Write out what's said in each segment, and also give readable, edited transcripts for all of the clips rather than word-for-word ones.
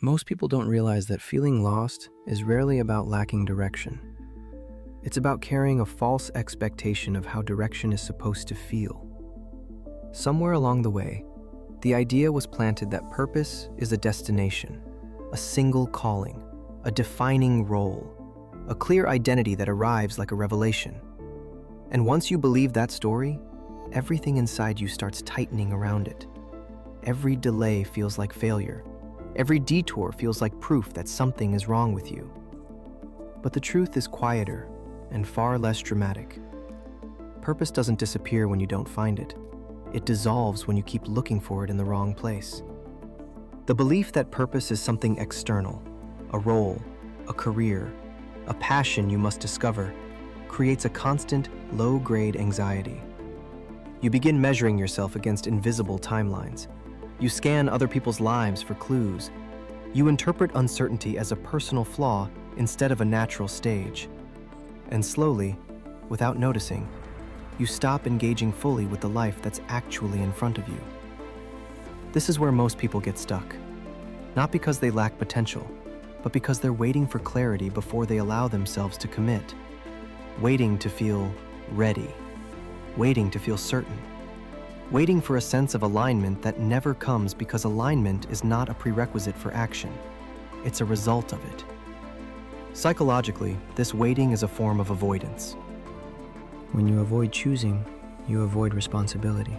Most people don't realize that feeling lost is rarely about lacking direction. It's about carrying a false expectation of how direction is supposed to feel. Somewhere along the way, the idea was planted that purpose is a destination, a single calling, a defining role, a clear identity that arrives like a revelation. And once you believe that story, everything inside you starts tightening around it. Every delay feels like failure. Every detour feels like proof that something is wrong with you. But the truth is quieter and far less dramatic. Purpose doesn't disappear when you don't find it. It dissolves when you keep looking for it in the wrong place. The belief that purpose is something external, a role, a career, a passion you must discover, creates a constant, low-grade anxiety. You begin measuring yourself against invisible timelines. You scan other people's lives for clues. You interpret uncertainty as a personal flaw instead of a natural stage. And slowly, without noticing, you stop engaging fully with the life that's actually in front of you. This is where most people get stuck. Not because they lack potential, but because they're waiting for clarity before they allow themselves to commit. Waiting to feel ready. Waiting to feel certain. Waiting for a sense of alignment that never comes because alignment is not a prerequisite for action. It's a result of it. Psychologically, this waiting is a form of avoidance. When you avoid choosing, you avoid responsibility.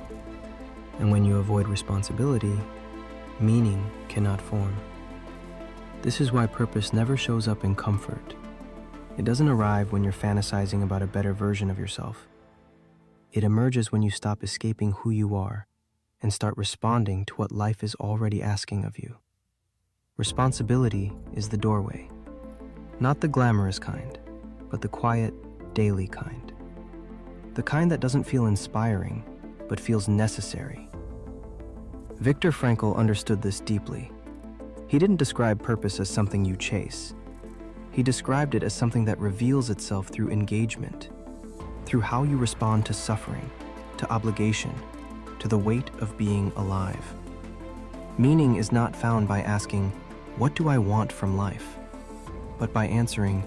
And when you avoid responsibility, meaning cannot form. This is why purpose never shows up in comfort. It doesn't arrive when you're fantasizing about a better version of yourself. It emerges when you stop escaping who you are and start responding to what life is already asking of you. Responsibility is the doorway. Not the glamorous kind, but the quiet, daily kind. The kind that doesn't feel inspiring, but feels necessary. Viktor Frankl understood this deeply. He didn't describe purpose as something you chase. He described it as something that reveals itself through engagement, through how you respond to suffering, to obligation, to the weight of being alive. Meaning is not found by asking, "What do I want from life?" but by answering,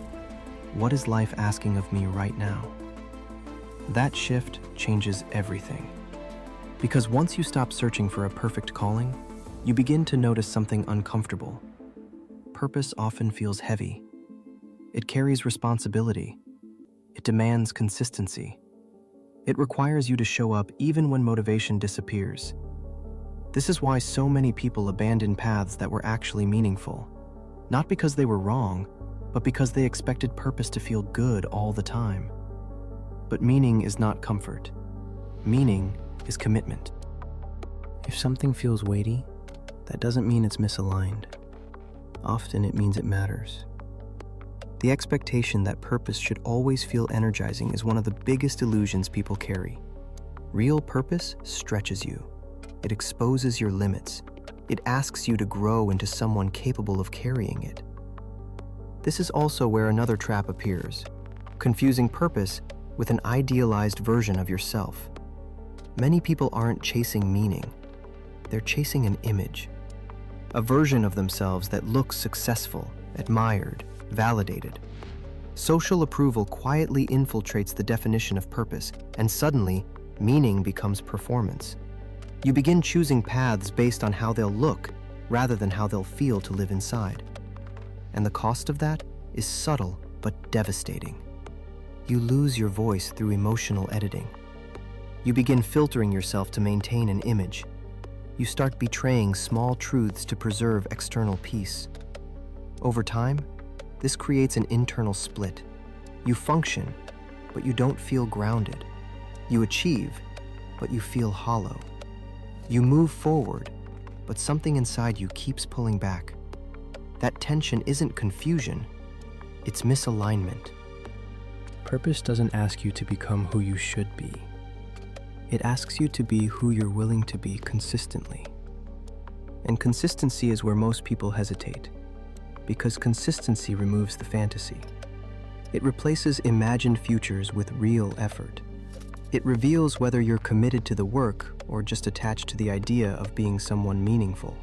"What is life asking of me right now?" That shift changes everything. Because once you stop searching for a perfect calling, you begin to notice something uncomfortable. Purpose often feels heavy. It carries responsibility. It demands consistency. It requires you to show up even when motivation disappears. This is why so many people abandon paths that were actually meaningful, not because they were wrong, but because they expected purpose to feel good all the time. But meaning is not comfort. Meaning is commitment. If something feels weighty, that doesn't mean it's misaligned. Often it means it matters. The expectation that purpose should always feel energizing is one of the biggest illusions people carry. Real purpose stretches you. It exposes your limits. It asks you to grow into someone capable of carrying it. This is also where another trap appears, confusing purpose with an idealized version of yourself. Many people aren't chasing meaning. They're chasing an image, a version of themselves that looks successful, admired, validated. Social approval quietly infiltrates the definition of purpose, and suddenly, meaning becomes performance. You begin choosing paths based on how they'll look, rather than how they'll feel to live inside. And the cost of that is subtle but devastating. You lose your voice through emotional editing. You begin filtering yourself to maintain an image. You start betraying small truths to preserve external peace. Over time, this creates an internal split. You function, but you don't feel grounded. You achieve, but you feel hollow. You move forward, but something inside you keeps pulling back. That tension isn't confusion, it's misalignment. Purpose doesn't ask you to become who you should be. It asks you to be who you're willing to be consistently. And consistency is where most people hesitate, because consistency removes the fantasy. It replaces imagined futures with real effort. It reveals whether you're committed to the work or just attached to the idea of being someone meaningful.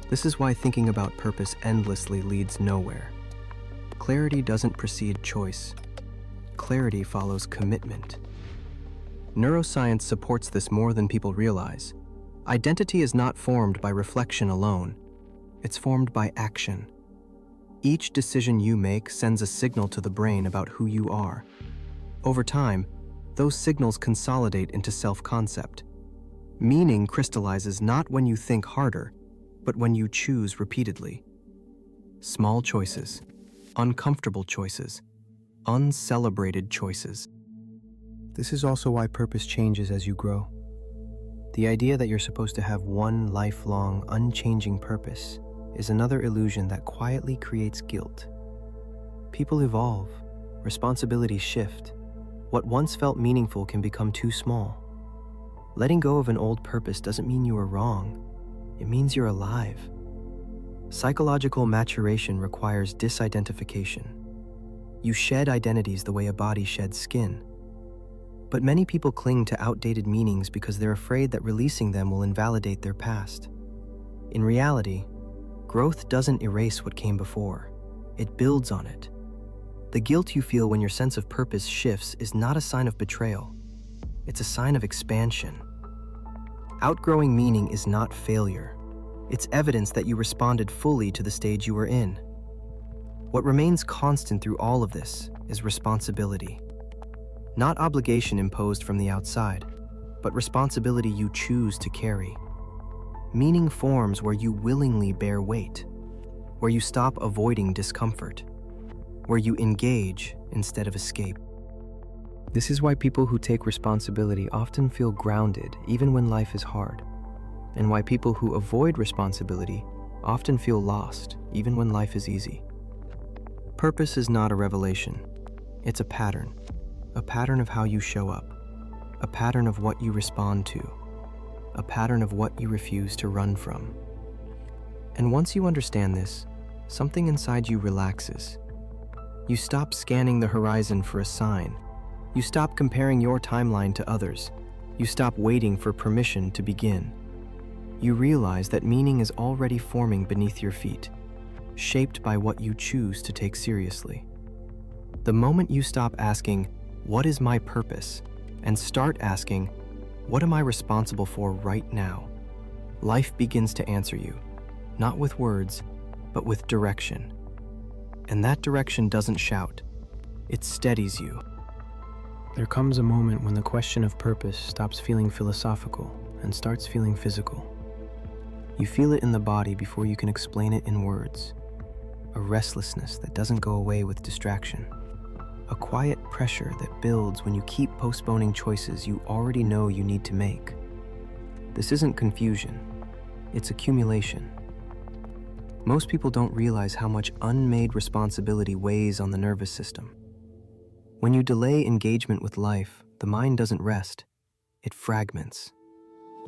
This is why thinking about purpose endlessly leads nowhere. Clarity doesn't precede choice. Clarity follows commitment. Neuroscience supports this more than people realize. Identity is not formed by reflection alone. It's formed by action. Each decision you make sends a signal to the brain about who you are. Over time, those signals consolidate into self-concept. Meaning crystallizes not when you think harder, but when you choose repeatedly. Small choices, uncomfortable choices, uncelebrated choices. This is also why purpose changes as you grow. The idea that you're supposed to have one lifelong, unchanging purpose is another illusion that quietly creates guilt. People evolve, responsibilities shift. What once felt meaningful can become too small. Letting go of an old purpose doesn't mean you are wrong. It means you're alive. Psychological maturation requires disidentification. You shed identities the way a body sheds skin. But many people cling to outdated meanings because they're afraid that releasing them will invalidate their past. In reality, growth doesn't erase what came before. It builds on it. The guilt you feel when your sense of purpose shifts is not a sign of betrayal. It's a sign of expansion. Outgrowing meaning is not failure. It's evidence that you responded fully to the stage you were in. What remains constant through all of this is responsibility. Not obligation imposed from the outside, but responsibility you choose to carry. Meaning forms where you willingly bear weight, where you stop avoiding discomfort, where you engage instead of escape. This is why people who take responsibility often feel grounded even when life is hard, and why people who avoid responsibility often feel lost even when life is easy. Purpose is not a revelation. It's a pattern of how you show up, a pattern of what you respond to, a pattern of what you refuse to run from. And once you understand this, something inside you relaxes. You stop scanning the horizon for a sign. You stop comparing your timeline to others. You stop waiting for permission to begin. You realize that meaning is already forming beneath your feet, shaped by what you choose to take seriously. The moment you stop asking, "What is my purpose?" and start asking, "What am I responsible for right now?" life begins to answer you, not with words, but with direction. And that direction doesn't shout, it steadies you. There comes a moment when the question of purpose stops feeling philosophical and starts feeling physical. You feel it in the body before you can explain it in words. A restlessness that doesn't go away with distraction. A quiet pressure that builds when you keep postponing choices you already know you need to make. This isn't confusion, it's accumulation. Most people don't realize how much unmade responsibility weighs on the nervous system. When you delay engagement with life, the mind doesn't rest, it fragments.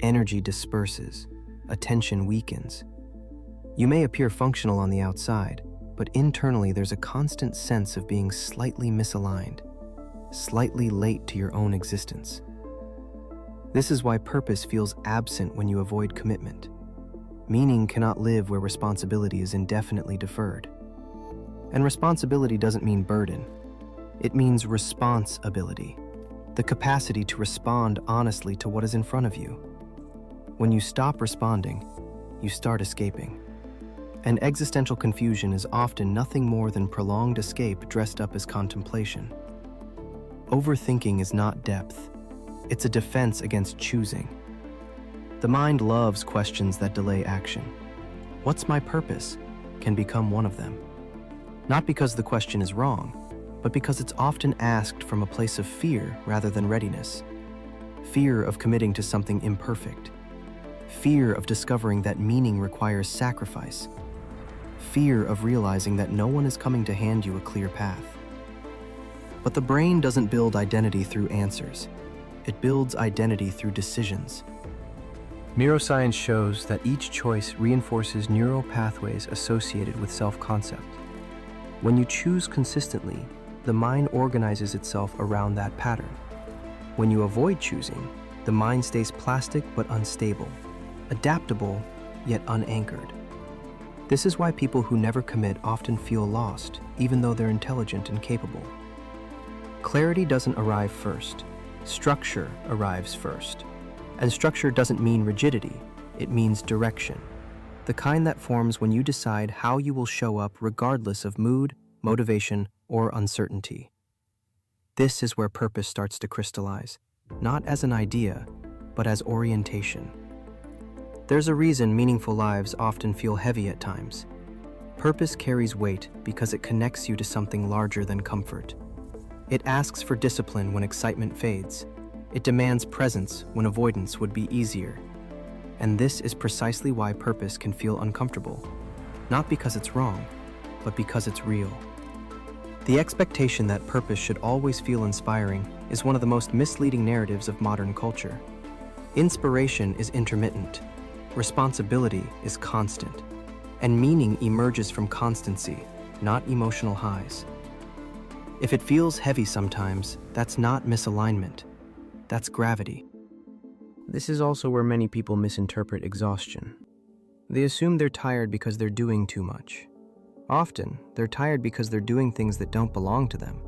Energy disperses, attention weakens. You may appear functional on the outside, but internally there's a constant sense of being slightly misaligned, slightly late to your own existence. This is why purpose feels absent when you avoid commitment. Meaning cannot live where responsibility is indefinitely deferred. And responsibility doesn't mean burden. It means responsibility, the capacity to respond honestly to what is in front of you. When you stop responding, you start escaping. And existential confusion is often nothing more than prolonged escape dressed up as contemplation. Overthinking is not depth. It's a defense against choosing. The mind loves questions that delay action. What's my purpose? Can become one of them. Not because the question is wrong, but because it's often asked from a place of fear rather than readiness. Fear of committing to something imperfect. Fear of discovering that meaning requires sacrifice. Fear of realizing that no one is coming to hand you a clear path. But the brain doesn't build identity through answers. It builds identity through decisions. Neuroscience shows that each choice reinforces neural pathways associated with self-concept. When you choose consistently, the mind organizes itself around that pattern. When you avoid choosing, the mind stays plastic but unstable, adaptable yet unanchored. This is why people who never commit often feel lost, even though they're intelligent and capable. Clarity doesn't arrive first. Structure arrives first. And structure doesn't mean rigidity, it means direction. The kind that forms when you decide how you will show up regardless of mood, motivation, or uncertainty. This is where purpose starts to crystallize, not as an idea, but as orientation. There's a reason meaningful lives often feel heavy at times. Purpose carries weight because it connects you to something larger than comfort. It asks for discipline when excitement fades. It demands presence when avoidance would be easier. And this is precisely why purpose can feel uncomfortable, not because it's wrong, but because it's real. The expectation that purpose should always feel inspiring is one of the most misleading narratives of modern culture. Inspiration is intermittent, responsibility is constant, and meaning emerges from constancy, not emotional highs. If it feels heavy sometimes, that's not misalignment, that's gravity. This is also where many people misinterpret exhaustion. They assume they're tired because they're doing too much. Often, they're tired because they're doing things that don't belong to them,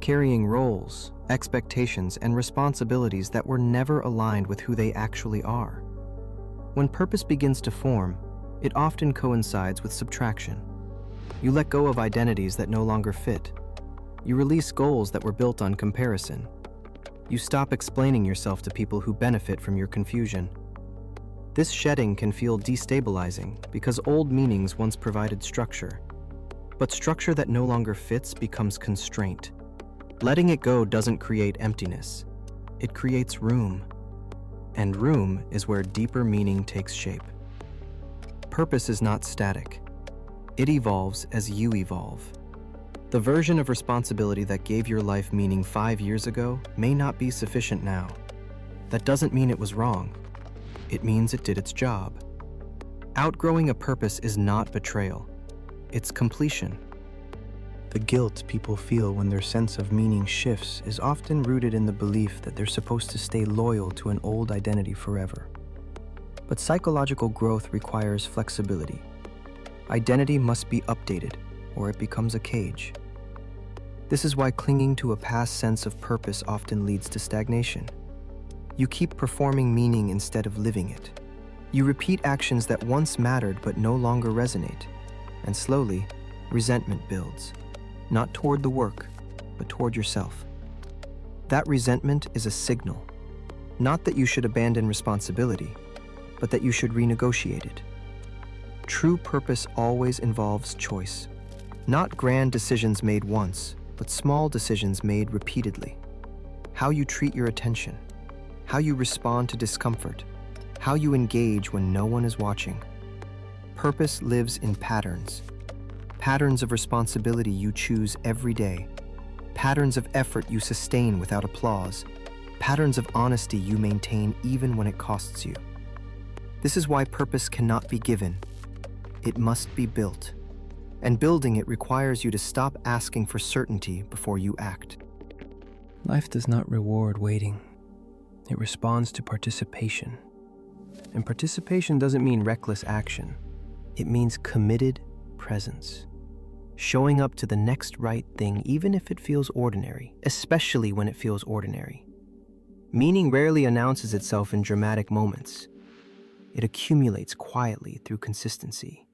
carrying roles, expectations, and responsibilities that were never aligned with who they actually are. When purpose begins to form, it often coincides with subtraction. You let go of identities that no longer fit. You release goals that were built on comparison. You stop explaining yourself to people who benefit from your confusion. This shedding can feel destabilizing because old meanings once provided structure. But structure that no longer fits becomes constraint. Letting it go doesn't create emptiness. It creates room. And room is where deeper meaning takes shape. Purpose is not static. It evolves as you evolve. The version of responsibility that gave your life meaning 5 years ago may not be sufficient now. That doesn't mean it was wrong. It means it did its job. Outgrowing a purpose is not betrayal. It's completion. The guilt people feel when their sense of meaning shifts is often rooted in the belief that they're supposed to stay loyal to an old identity forever. But psychological growth requires flexibility. Identity must be updated, or it becomes a cage. This is why clinging to a past sense of purpose often leads to stagnation. You keep performing meaning instead of living it. You repeat actions that once mattered but no longer resonate. And slowly, resentment builds. Not toward the work, but toward yourself. That resentment is a signal. Not that you should abandon responsibility, but that you should renegotiate it. True purpose always involves choice. Not grand decisions made once, but small decisions made repeatedly. How you treat your attention, how you respond to discomfort, how you engage when no one is watching. Purpose lives in patterns. Patterns of responsibility you choose every day. Patterns of effort you sustain without applause. Patterns of honesty you maintain even when it costs you. This is why purpose cannot be given. It must be built. And building it requires you to stop asking for certainty before you act. Life does not reward waiting. It responds to participation. And participation doesn't mean reckless action. It means committed presence. Showing up to the next right thing even if it feels ordinary, especially when it feels ordinary. Meaning rarely announces itself in dramatic moments. It accumulates quietly through consistency.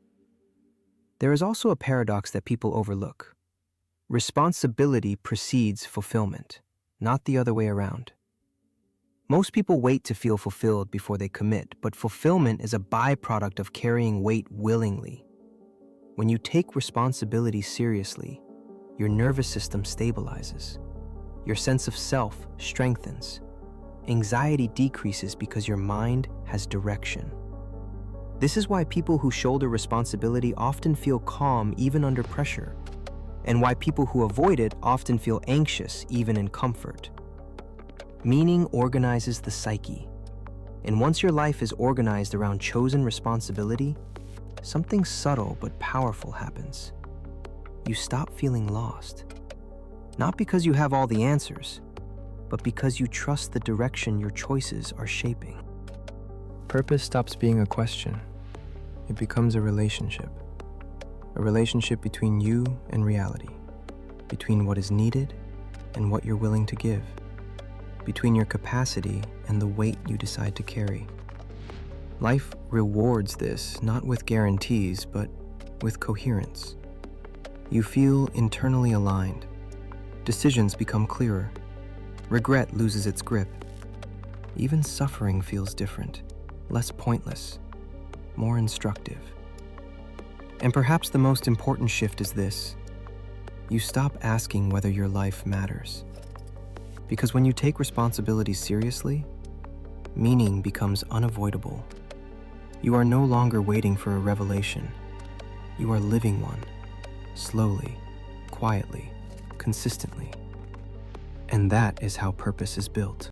There is also a paradox that people overlook. Responsibility precedes fulfillment, not the other way around. Most people wait to feel fulfilled before they commit, but fulfillment is a byproduct of carrying weight willingly. When you take responsibility seriously, your nervous system stabilizes. Your sense of self strengthens. Anxiety decreases because your mind has direction. This is why people who shoulder responsibility often feel calm even under pressure, and why people who avoid it often feel anxious even in comfort. Meaning organizes the psyche, and once your life is organized around chosen responsibility, something subtle but powerful happens. You stop feeling lost, not because you have all the answers, but because you trust the direction your choices are shaping. Purpose stops being a question. It becomes a relationship. a relationship between you and reality, between what is needed and what you're willing to give, between your capacity and the weight you decide to carry. Life rewards this not with guarantees, but with coherence. You feel internally aligned. Decisions become clearer. Regret loses its grip. Even suffering feels different, less pointless, more instructive. And perhaps the most important shift is this: you stop asking whether your life matters. Because when you take responsibility seriously, meaning becomes unavoidable. You are no longer waiting for a revelation. You are living one, slowly, quietly, consistently. And that is how purpose is built.